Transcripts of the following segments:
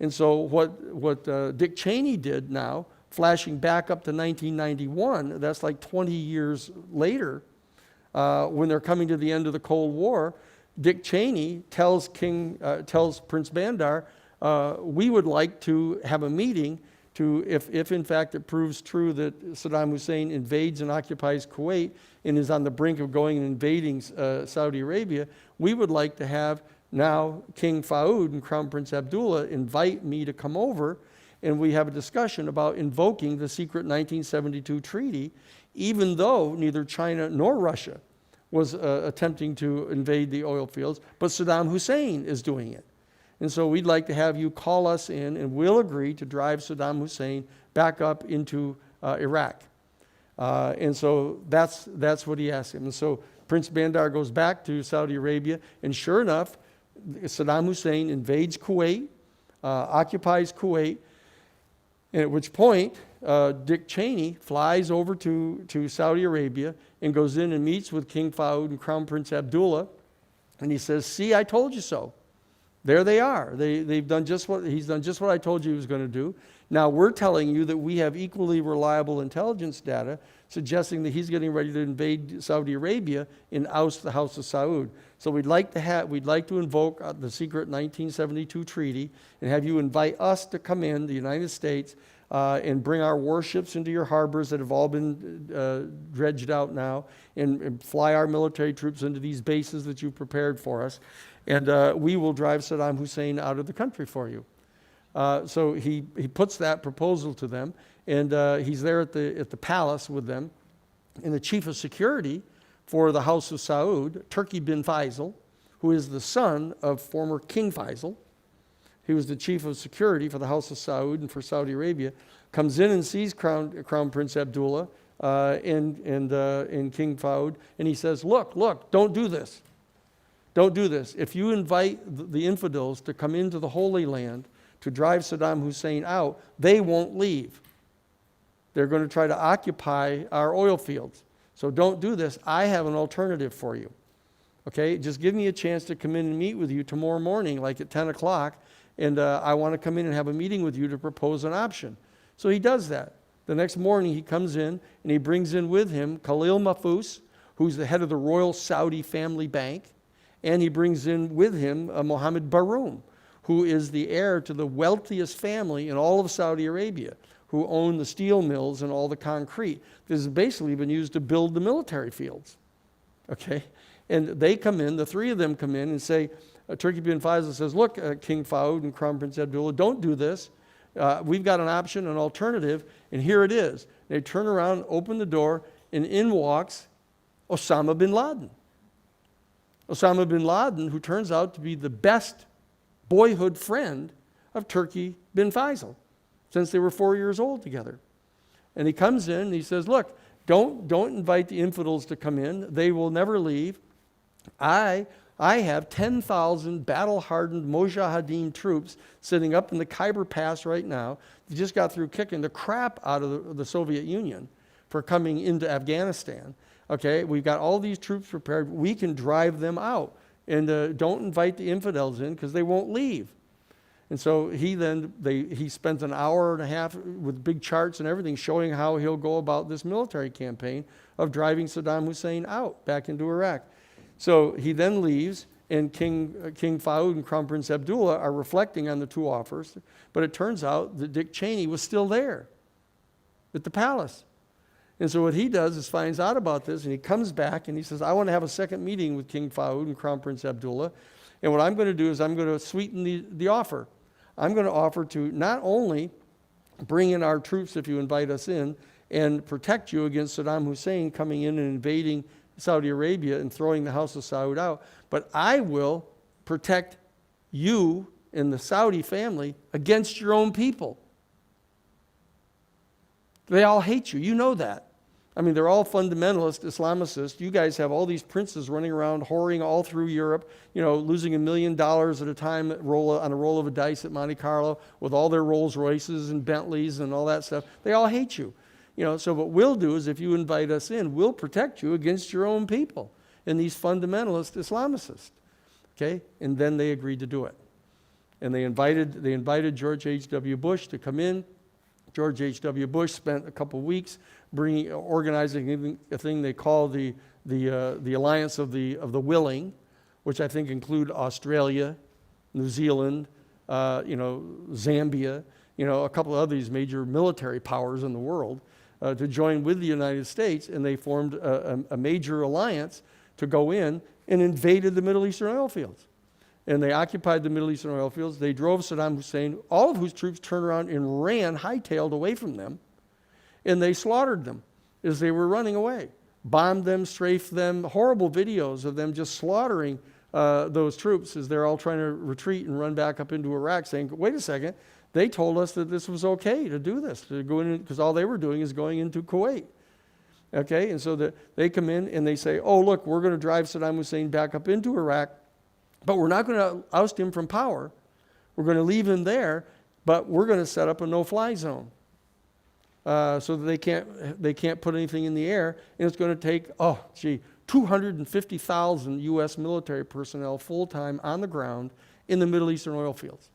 And so what Dick Cheney did now, flashing back up to 1991, that's like 20 years later, when they're coming to the end of the Cold War, Dick Cheney tells Prince Bandar, we would like to have a meeting to, if in fact it proves true that Saddam Hussein invades and occupies Kuwait and is on the brink of going and invading Saudi Arabia, we would like to have now King Faoud and Crown Prince Abdullah invite me to come over, and we have a discussion about invoking the secret 1972 treaty, even though neither China nor Russia was attempting to invade the oil fields, but Saddam Hussein is doing it. And so we'd like to have you call us in, and we'll agree to drive Saddam Hussein back up into Iraq. And so that's what he asked him. And so Prince Bandar goes back to Saudi Arabia, and sure enough, Saddam Hussein invades Kuwait, occupies Kuwait, and at which point Dick Cheney flies over to Saudi Arabia and goes in and meets with King Faoud and Crown Prince Abdullah, and he says, see, I told you so. There they are. He's done just what I told you he was going to do. Now we're telling you that we have equally reliable intelligence data suggesting that he's getting ready to invade Saudi Arabia and oust the House of Saud. So we'd like to invoke the secret 1972 treaty and have you invite us to come in, the United States, and bring our warships into your harbors that have all been dredged out now, and fly our military troops into these bases that you've prepared for us, and we will drive Saddam Hussein out of the country for you. So he puts that proposal to them, and he's there at the palace with them, and the chief of security for the House of Saud, Turki bin Faisal, who is the son of former King Faisal. He was the chief of security for the House of Saud and for Saudi Arabia, comes in and sees Crown Prince Abdullah and King Faoud, and he says, look, don't do this. Don't do this. If you invite the infidels to come into the Holy Land to drive Saddam Hussein out, they won't leave. They're going to try to occupy our oil fields. So don't do this. I have an alternative for you. Okay, just give me a chance to come in and meet with you tomorrow morning, like at 10 o'clock, and I want to come in and have a meeting with you to propose an option. So he does that. The next morning he comes in and he brings in with him Khalil Mahfouz, who's the head of the Royal Saudi Family Bank, and he brings in with him Mohammed Baroum, who is the heir to the wealthiest family in all of Saudi Arabia, who own the steel mills and all the concrete that has basically been used to build the military fields. Okay? And they come in, the three of them come in and say, Turki bin Faisal says, look, King Faoud and Crown Prince Abdullah, don't do this. We've got an option, an alternative, and here it is. They turn around, open the door, and in walks Osama bin Laden. Osama bin Laden, who turns out to be the best boyhood friend of Turki bin Faisal since they were 4 years old together. And he comes in and he says, look, don't invite the infidels to come in. They will never leave. I have 10,000 battle-hardened Mujahideen troops sitting up in the Khyber Pass right now. They just got through kicking the crap out of the Soviet Union for coming into Afghanistan. Okay, we've got all these troops prepared. We can drive them out. And don't invite the infidels in because they won't leave. And so he spends an hour and a half with big charts and everything showing how he'll go about this military campaign of driving Saddam Hussein out back into Iraq. So he then leaves, and King Faoud and Crown Prince Abdullah are reflecting on the two offers, but it turns out that Dick Cheney was still there at the palace. And so what he does is finds out about this, and he comes back and he says, I want to have a second meeting with King Faoud and Crown Prince Abdullah, and what I'm going to do is I'm going to sweeten the offer. I'm going to offer to not only bring in our troops if you invite us in and protect you against Saddam Hussein coming in and invading Saudi Arabia and throwing the House of Saud out, but I will protect you and the Saudi family against your own people. They all hate you. You know that. I mean, they're all fundamentalist Islamicists. You guys have all these princes running around, whoring all through Europe, losing $1 million at a time on a roll of a dice at Monte Carlo with all their Rolls Royces and Bentleys and all that stuff. They all hate you. So what we'll do is if you invite us in, we'll protect you against your own people and these fundamentalist Islamicists. Okay? And then they agreed to do it. And they invited George H.W. Bush to come in. George H.W. Bush spent a couple weeks organizing a thing they call the Alliance of the Willing, which I think include Australia, New Zealand, Zambia, a couple of these major military powers in the world to join with the United States, and they formed a major alliance to go in and invaded the Middle Eastern oil fields. And they occupied the Middle Eastern oil fields. They drove Saddam Hussein, all of whose troops turned around and ran, hightailed away from them, and they slaughtered them as they were running away. Bombed them, strafed them, horrible videos of them just slaughtering those troops as they're all trying to retreat and run back up into Iraq, saying, wait a second, they told us that this was okay to do this, to go in, because all they were doing is going into Kuwait. Okay, and so they come in and they say, oh, look, we're going to drive Saddam Hussein back up into Iraq, but we're not going to oust him from power. We're going to leave him there, but we're going to set up a no-fly zone so that they can't put anything in the air, and it's going to take, 250,000 U.S. military personnel full-time on the ground in the Middle Eastern oil fields.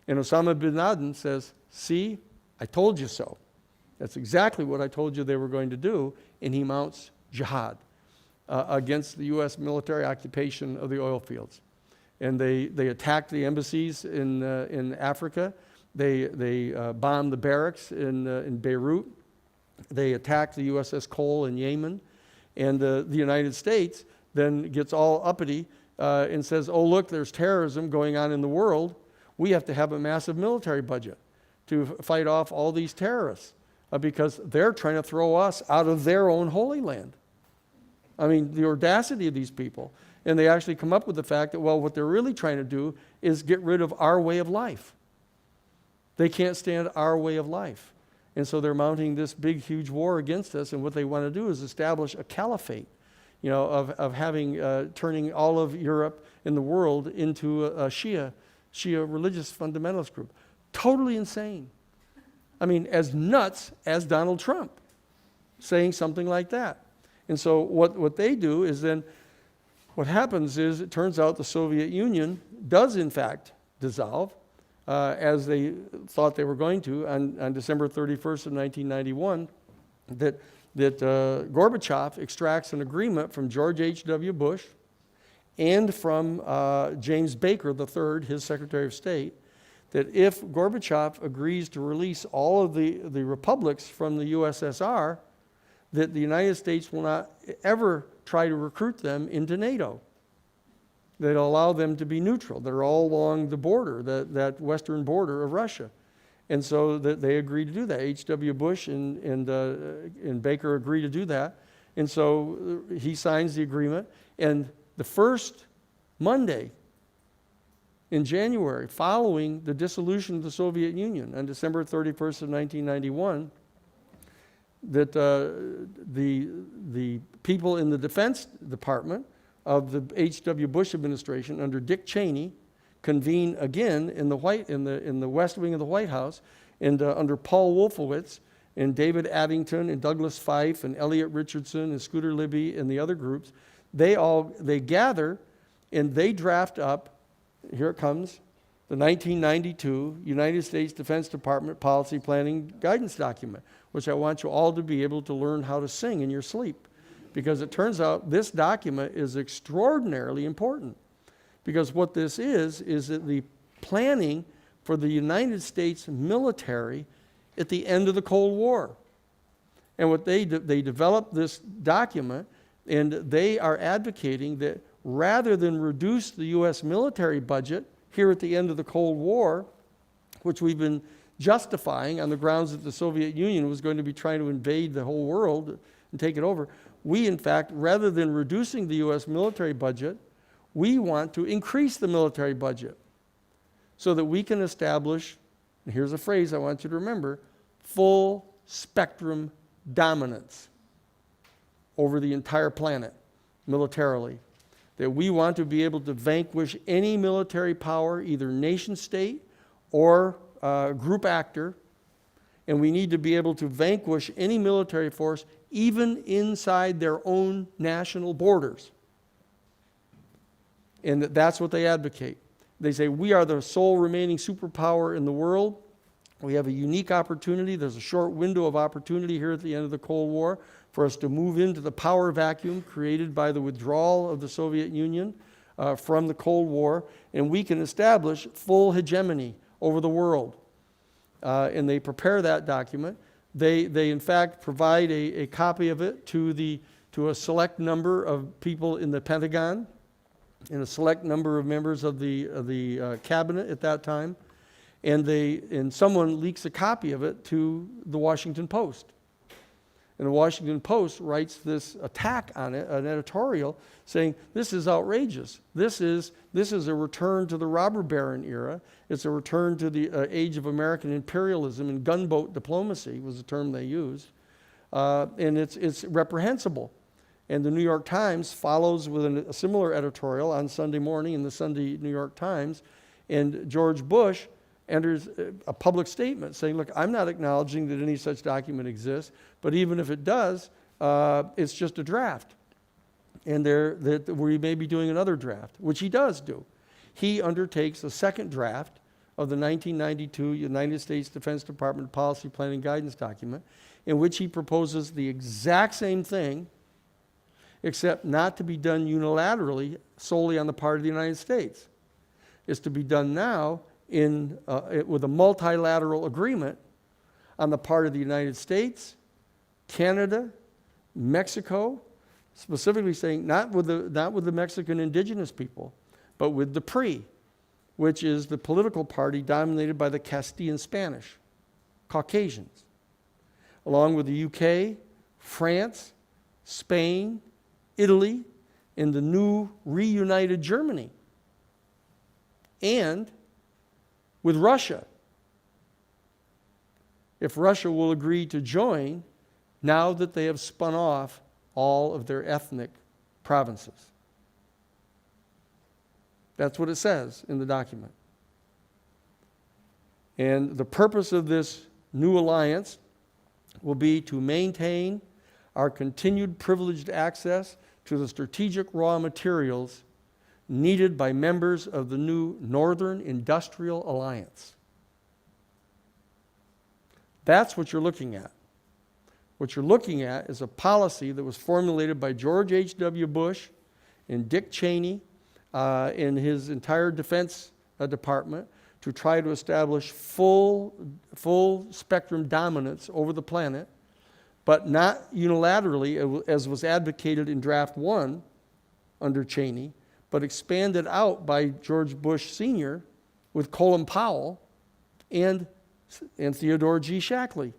And Osama bin Laden says, see, I told you so. That's exactly what I told you they were going to do, and he mounts jihad against the U.S. military occupation of the oil fields. And they attacked the embassies in Africa. They bombed the barracks in Beirut. They attacked the USS Cole in Yemen. And the United States then gets all uppity and says, oh, look, there's terrorism going on in the world. We have to have a massive military budget to fight off all these terrorists because they're trying to throw us out of their own holy land. I mean, the audacity of these people. And they actually come up with the fact that, well, what they're really trying to do is get rid of our way of life. They can't stand our way of life. And so they're mounting this big, huge war against us. And what they want to do is establish a caliphate, of having, turning all of Europe and the world into a Shia religious fundamentalist group. Totally insane. I mean, as nuts as Donald Trump saying something like that. And so what they do is then, what happens is it turns out the Soviet Union does in fact dissolve, as they thought they were going to on December 31st of 1991, that Gorbachev extracts an agreement from George H.W. Bush and from James Baker III, his Secretary of State, that if Gorbachev agrees to release all of the republics from the USSR, that the United States will not ever try to recruit them into NATO. That'll allow them to be neutral. They're all along the border, that western border of Russia. And so that they agreed to do that. H.W. Bush and Baker agree to do that. And so he signs the agreement. And the first Monday in January, following the dissolution of the Soviet Union on December 31st of 1991, that the people in the Defense Department of the H.W. Bush administration under Dick Cheney convene again in the West Wing of the White House, and under Paul Wolfowitz and David Addington and Douglas Feith and Elliot Richardson and Scooter Libby and the other groups. They gather and they draft up, here it comes, the 1992 United States Defense Department Policy Planning Guidance Document, which I want you all to be able to learn how to sing in your sleep. Because it turns out this document is extraordinarily important. Because what this is that the planning for the United States military at the end of the Cold War. And what they developed this document, and they are advocating that rather than reduce the U.S. military budget here at the end of the Cold War, which we've been justifying on the grounds that the Soviet Union was going to be trying to invade the whole world and take it over, we, in fact, rather than reducing the U.S. military budget, we want to increase the military budget so that we can establish, and here's a phrase I want you to remember, full spectrum dominance over the entire planet militarily. That we want to be able to vanquish any military power, either nation state or group actor, and we need to be able to vanquish any military force even inside their own national borders. And that's what they advocate. They say, we are the sole remaining superpower in the world. We have a unique opportunity. There's a short window of opportunity here at the end of the Cold War for us to move into the power vacuum created by the withdrawal of the Soviet Union from the Cold War, and we can establish full hegemony over the world. And they prepare that document. They in fact provide a copy of it to a select number of people in the Pentagon and a select number of members of the cabinet at that time. And someone leaks a copy of it to the Washington Post. And the Washington Post writes this attack on it, an editorial, saying, this is outrageous. This is a return to the robber baron era. It's a return to the age of American imperialism, and gunboat diplomacy was the term they used. And it's reprehensible. And the New York Times follows with a similar editorial on Sunday morning in the Sunday New York Times. And George Bush enters a public statement saying, look, I'm not acknowledging that any such document exists, but even if it does, it's just a draft. And we may be doing another draft, which he does do. He undertakes a second draft of the 1992 United States Defense Department Policy Planning Guidance document, in which he proposes the exact same thing, except not to be done unilaterally solely on the part of the United States. It's to be done now with a multilateral agreement on the part of the United States, Canada, Mexico, specifically saying not with the Mexican indigenous people, but with the PRI, which is the political party dominated by the Castilian Spanish, Caucasians, along with the UK, France, Spain, Italy, and the new reunited Germany, and with Russia. If Russia will agree to join now that they have spun off all of their ethnic provinces. That's what it says in the document. And the purpose of this new alliance will be to maintain our continued privileged access to the strategic raw materials needed by members of the new Northern Industrial Alliance. That's what you're looking at. What you're looking at is a policy that was formulated by George H.W. Bush and Dick Cheney in his entire Defense Department to try to establish full spectrum dominance over the planet, but not unilaterally, as was advocated in Draft 1 under Cheney, but expanded out by George Bush Sr. with Colin Powell and Theodore G. Shackley,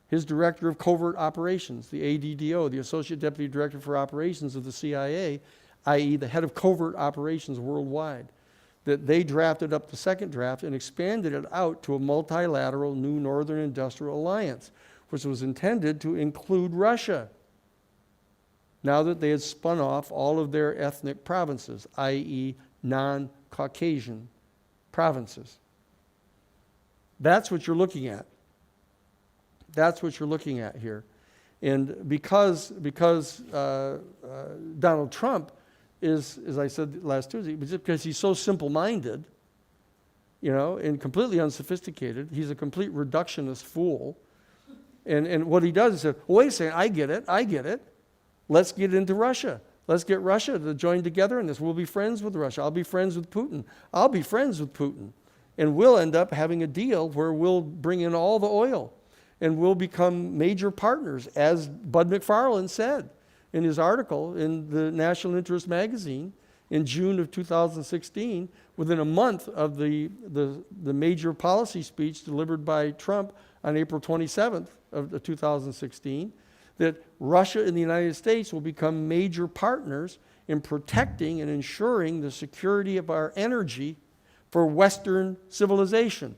his Director of Covert Operations, the ADDO, the Associate Deputy Director for Operations of the CIA, i.e. the head of covert operations worldwide, that they drafted up the second draft and expanded it out to a multilateral new Northern Industrial Alliance, which was intended to include Russia, now that they had spun off all of their ethnic provinces, i.e. non-Caucasian provinces. That's what you're looking at. That's what you're looking at here. And because Donald Trump is, as I said last Tuesday, because he's so simple-minded, and completely unsophisticated, he's a complete reductionist fool. And what he does is say, wait a second, I get it. Let's get into Russia. Let's get Russia to join together in this. We'll be friends with Russia. I'll be friends with Putin. I'll be friends with Putin. And we'll end up having a deal where we'll bring in all the oil and we'll become major partners, as Bud McFarlane said in his article in the National Interest magazine in June of 2016, within a month of the major policy speech delivered by Trump on April 27th of 2016, that Russia and the United States will become major partners in protecting and ensuring the security of our energy for Western civilization.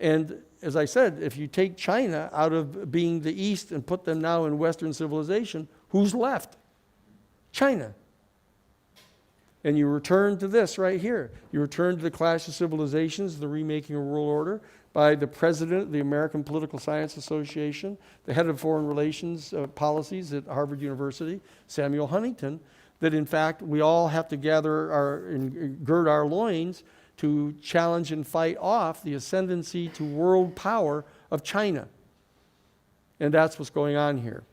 And as I said, if you take China out of being the East and put them now in Western civilization, who's left? China. And you return to this right here. You return to the Clash of Civilizations, the Remaking of World Order, by the president of the American Political Science Association, the head of foreign relations policies at Harvard University, Samuel Huntington, that in fact we all have to and gird our loins to challenge and fight off the ascendancy to world power of China. And that's what's going on here.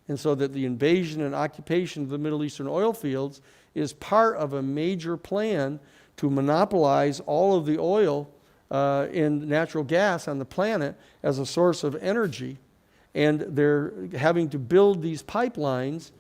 And so that the invasion and occupation of the Middle Eastern oil fields is part of a major plan to monopolize all of the oil and natural gas on the planet as a source of energy. And they're having to build these pipelines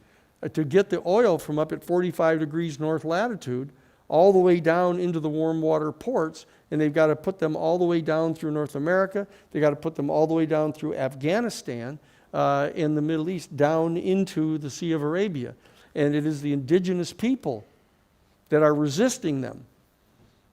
to get the oil from up at 45 degrees north latitude all the way down into the warm water ports. And they've got to put them all the way down through North America. They've got to put them all the way down through Afghanistan in the Middle East, down into the Sea of Arabia. And it is the indigenous people that are resisting them.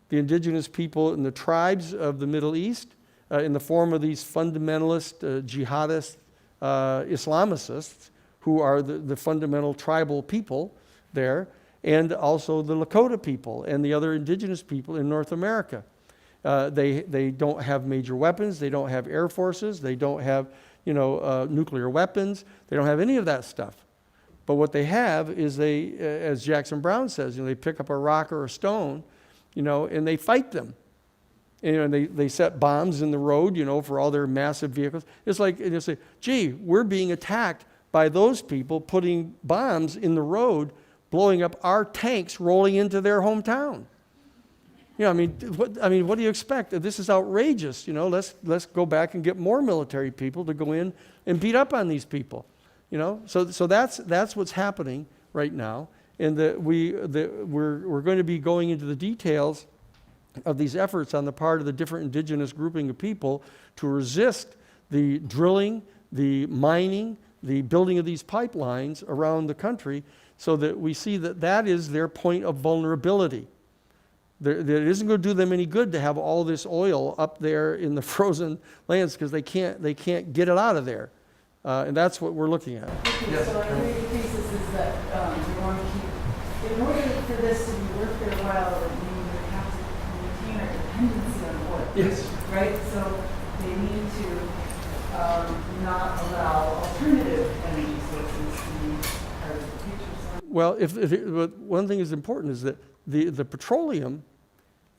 The indigenous people and the tribes of the Middle East, in the form of these fundamentalist, jihadist Islamicists, who are the fundamental tribal people there, and also the Lakota people and the other indigenous people in North America. They don't have major weapons. They don't have air forces. They don't have nuclear weapons. They don't have any of that stuff. But what they have is as Jackson Brown says, they pick up a rock or a stone, and they fight them. And they set bombs in the road, for all their massive vehicles. It's like, and you say, gee, we're being attacked by those people putting bombs in the road, blowing up our tanks, rolling into their hometown. What do you expect? This is outrageous. Let's go back and get more military people to go in and beat up on these people. So that's what's happening right now, and we're going to be going into the details of these efforts on the part of the different indigenous grouping of people to resist the drilling, the mining, the building of these pipelines around the country, so that we see that is their point of vulnerability. It isn't going to do them any good to have all this oil up there in the frozen lands, because they can't get it out of there. And that's what we're looking at. Okay, yes. So I think the thesis is that you want to keep, in order for this to be worth their while, you would have to maintain our dependency on oil. Yes. Right? So they need to not allow alternative energy sources to be part of the future. Well, but one thing is important is that the petroleum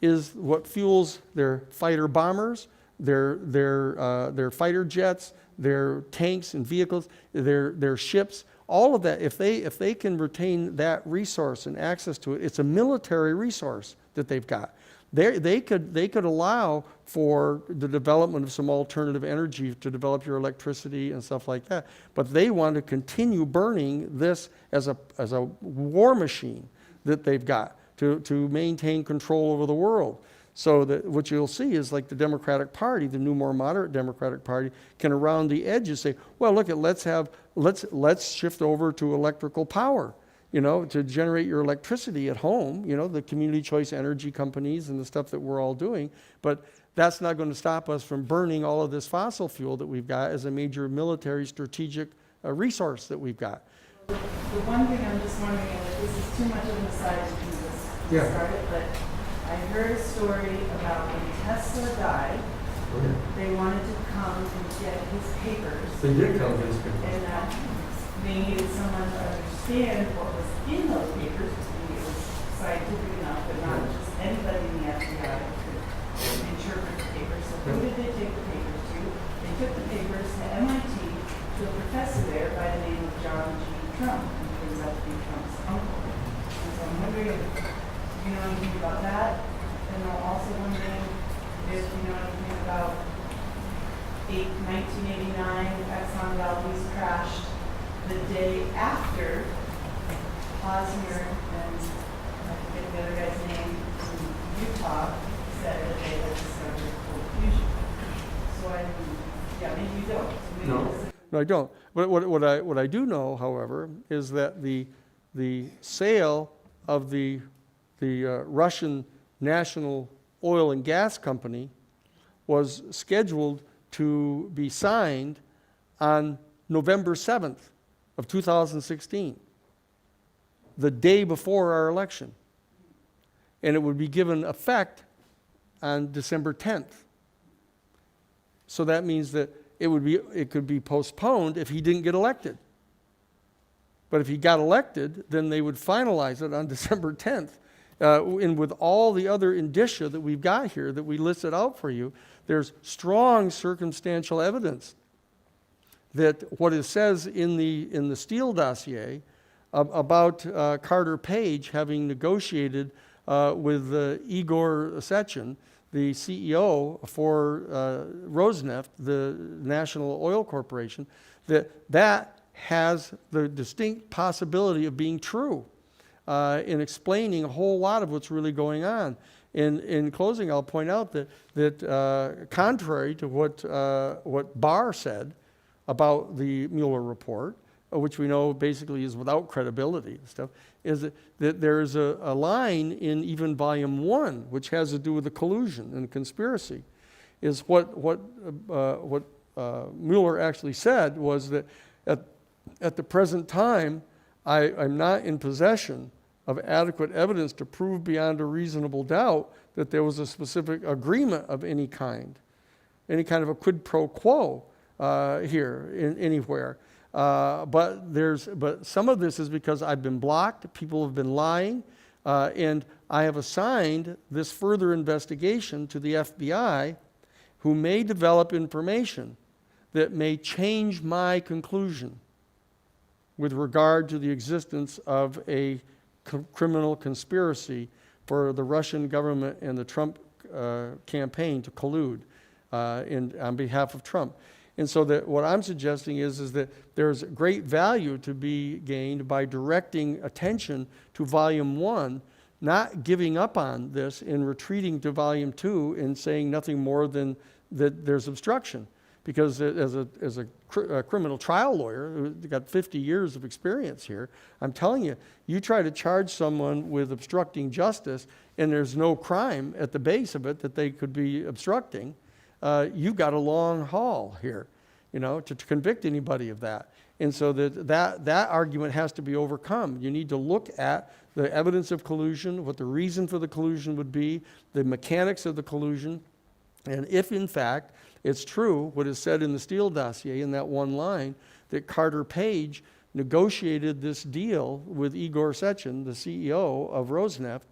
is what fuels their fighter bombers, their fighter jets, their tanks and vehicles, their ships, all of that. If they can retain that resource and access to it, it's a military resource that they've got. They could allow for the development of some alternative energy to develop your electricity and stuff like that. But they want to continue burning this as a war machine that they've got to maintain control over the world. So that what you'll see is like the Democratic Party, the new more moderate Democratic Party, can around the edges say, well, look, let's shift over to electrical power, to generate your electricity at home, the community choice energy companies and the stuff that we're all doing. But that's not going to stop us from burning all of this fossil fuel that we've got as a major military strategic resource that we've got. The one thing I'm just wondering, and this is too much of an aside to do this, started, but I heard a story about when Tesla died, they wanted to come and get his papers. They did come get his papers. And that they needed someone to understand what was in those papers, because it was scientific enough, but not just anybody in the FBI could interpret the papers. So who did they take the papers to? They took the papers to MIT to a professor there by the name of John G. Trump, who turns out to be Trump's uncle. And so I'm wondering if you know anything about that, and I'm also wondering if you know anything about 1989, Exxon Valdez crashed the day after Posner and I forget the other guy's name in Utah said that they had discovered cold fusion. So maybe you don't. No, I don't. But what I do know, however, is that the sale of the Russian National Oil and Gas Company was scheduled to be signed on November 7th of 2016, the day before our election. And it would be given effect on December 10th. So that means that it could be postponed if he didn't get elected. But if he got elected, then they would finalize it on December 10th. And with all the other indicia that we've got here that we listed out for you, there's strong circumstantial evidence that what it says in the Steele dossier about Carter Page having negotiated with Igor Sechin, the CEO for Rosneft, the National Oil Corporation, that has the distinct possibility of being true in explaining a whole lot of what's really going on. In closing, I'll point out that contrary to what Barr said about the Mueller report, which we know basically is without credibility and stuff, is that there's a line in even volume 1, which has to do with the collusion and conspiracy, is what Mueller actually said was that at the present time, I'm not in possession of adequate evidence to prove beyond a reasonable doubt that there was a specific agreement of any kind of a quid pro quo here anywhere. But some of this is because I've been blocked, people have been lying, and I have assigned this further investigation to the FBI, who may develop information that may change my conclusion with regard to the existence of a criminal conspiracy for the Russian government and the Trump campaign to collude on behalf of Trump. And so that what I'm suggesting is that there's great value to be gained by directing attention to volume 1, not giving up on this and retreating to volume 2 and saying nothing more than that there's obstruction. Because as a criminal trial lawyer who's got 50 years of experience here, I'm telling you, you try to charge someone with obstructing justice and there's no crime at the base of it that they could be obstructing, you've got a long haul here, to convict anybody of that. And so that argument has to be overcome. You need to look at the evidence of collusion, what the reason for the collusion would be, the mechanics of the collusion, and if in fact it's true what is said in the Steele dossier in that one line, that Carter Page negotiated this deal with Igor Sechin, the CEO of Rosneft,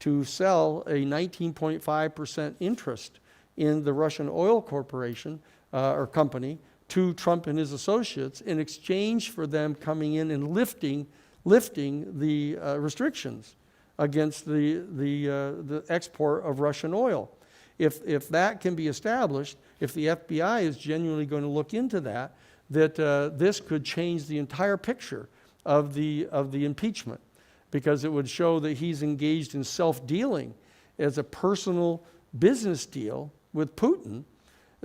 to sell a 19.5% interest in the Russian oil corporation or company to Trump and his associates in exchange for them coming in and lifting the restrictions against the export of Russian oil. If that can be established, if the FBI is genuinely going to look into that this could change the entire picture of the impeachment, because it would show that he's engaged in self-dealing as a personal business deal with Putin,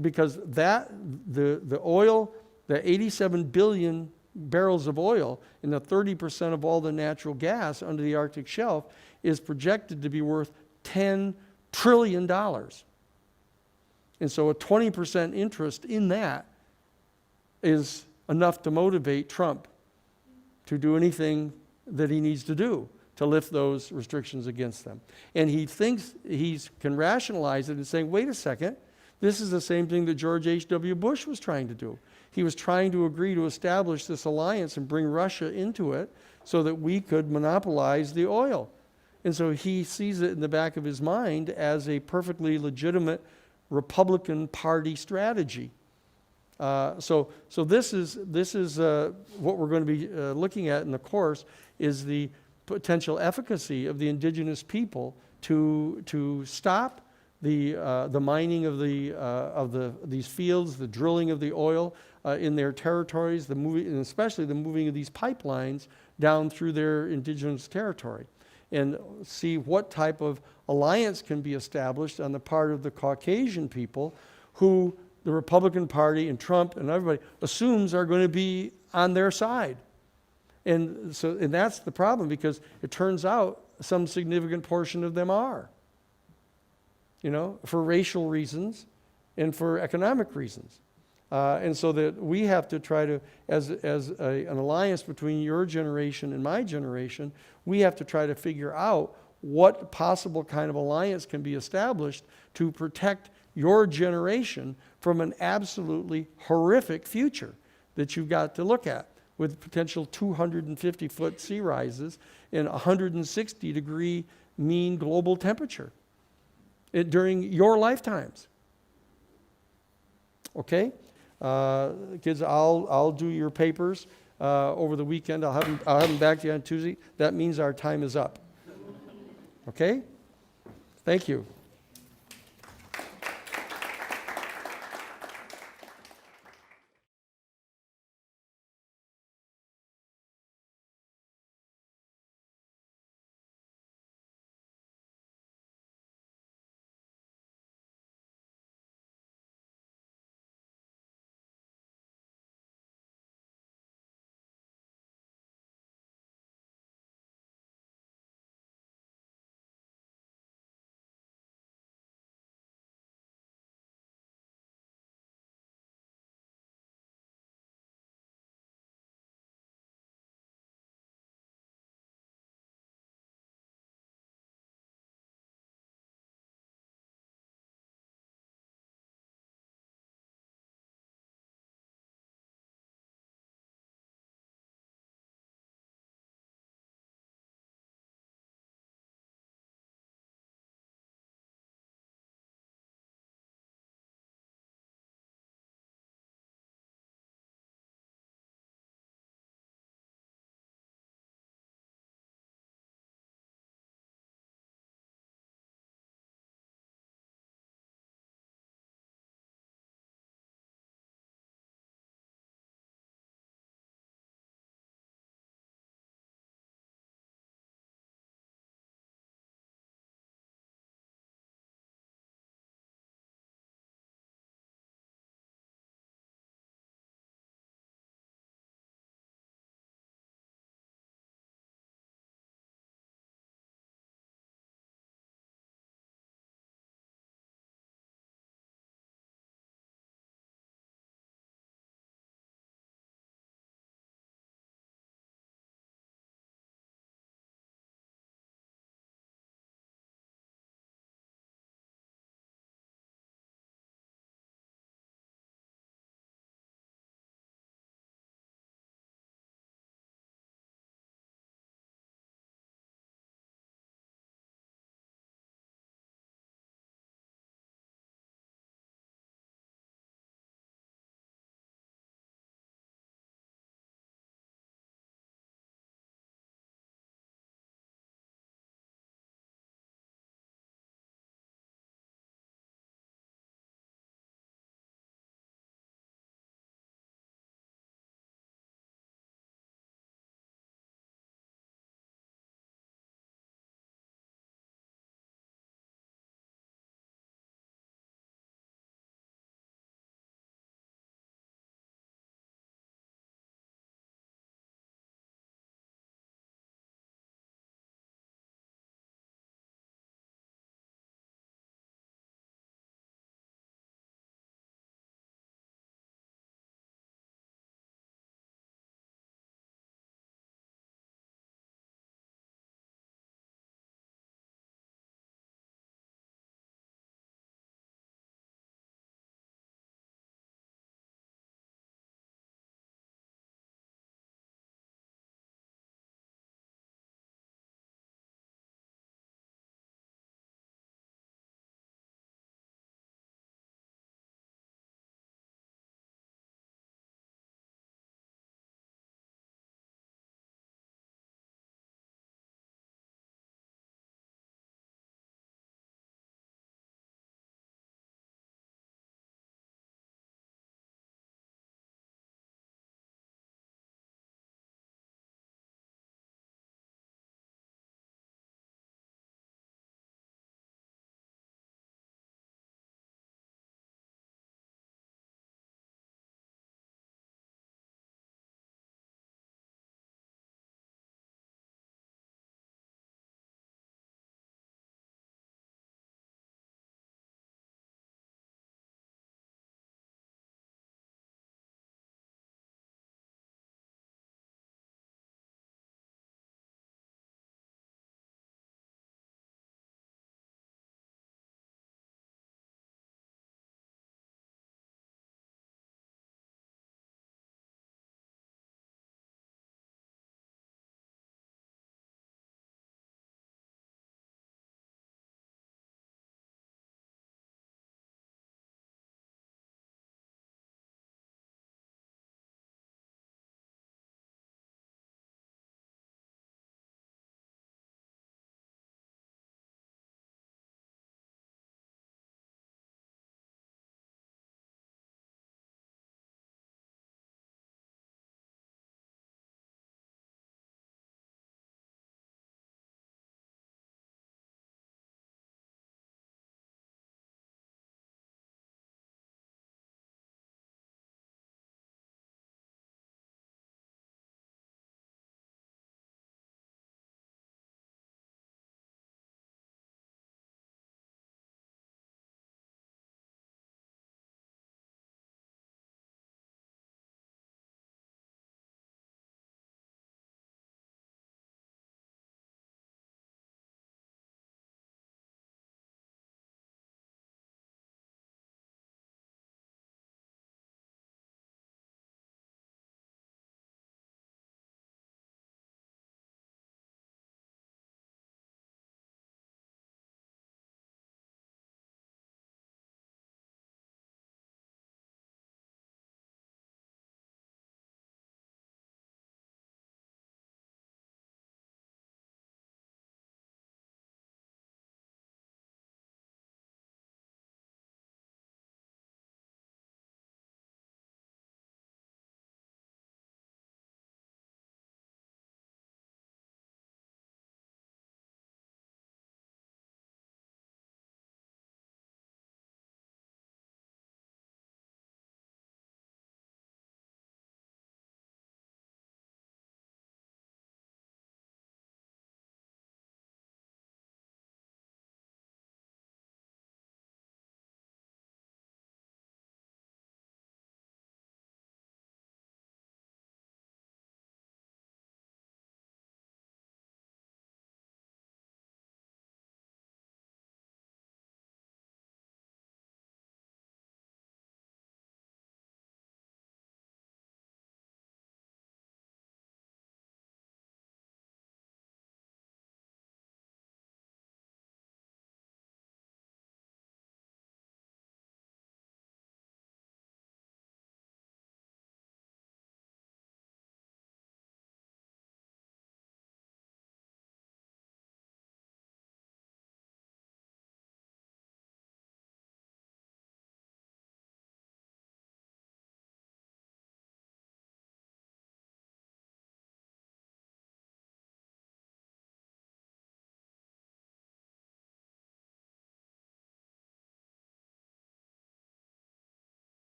because the oil, the 87 billion barrels of oil and the 30% of all the natural gas under the Arctic shelf is projected to be worth $10 trillion. And so a 20% interest in that is enough to motivate Trump to do anything that he needs to do to lift those restrictions against them. And he thinks he can rationalize it and saying, wait a second, this is the same thing that George H.W. Bush was trying to do. He was trying to agree to establish this alliance and bring Russia into it so that we could monopolize the oil. And so he sees it in the back of his mind as a perfectly legitimate Republican Party strategy. So this is what we're going to be looking at in the course, is the potential efficacy of the indigenous people to stop the mining of these fields, the drilling of the oil in their territories, and especially the moving of these pipelines down through their indigenous territory, and see what type of alliance can be established on the part of the Caucasian people who the Republican Party and Trump and everybody assumes are going to be on their side. And that's the problem, because it turns out some significant portion of them are, for racial reasons and for economic reasons. And so that we have to try to, as an alliance between your generation and my generation, we have to try to figure out what possible kind of alliance can be established to protect your generation from an absolutely horrific future that you've got to look at. with potential 250-foot sea rises and 160-degree mean global temperature during your lifetimes. Okay? Kids, I'll do your papers over the weekend. I'll have them back to you on Tuesday. That means our time is up. Okay? Thank you.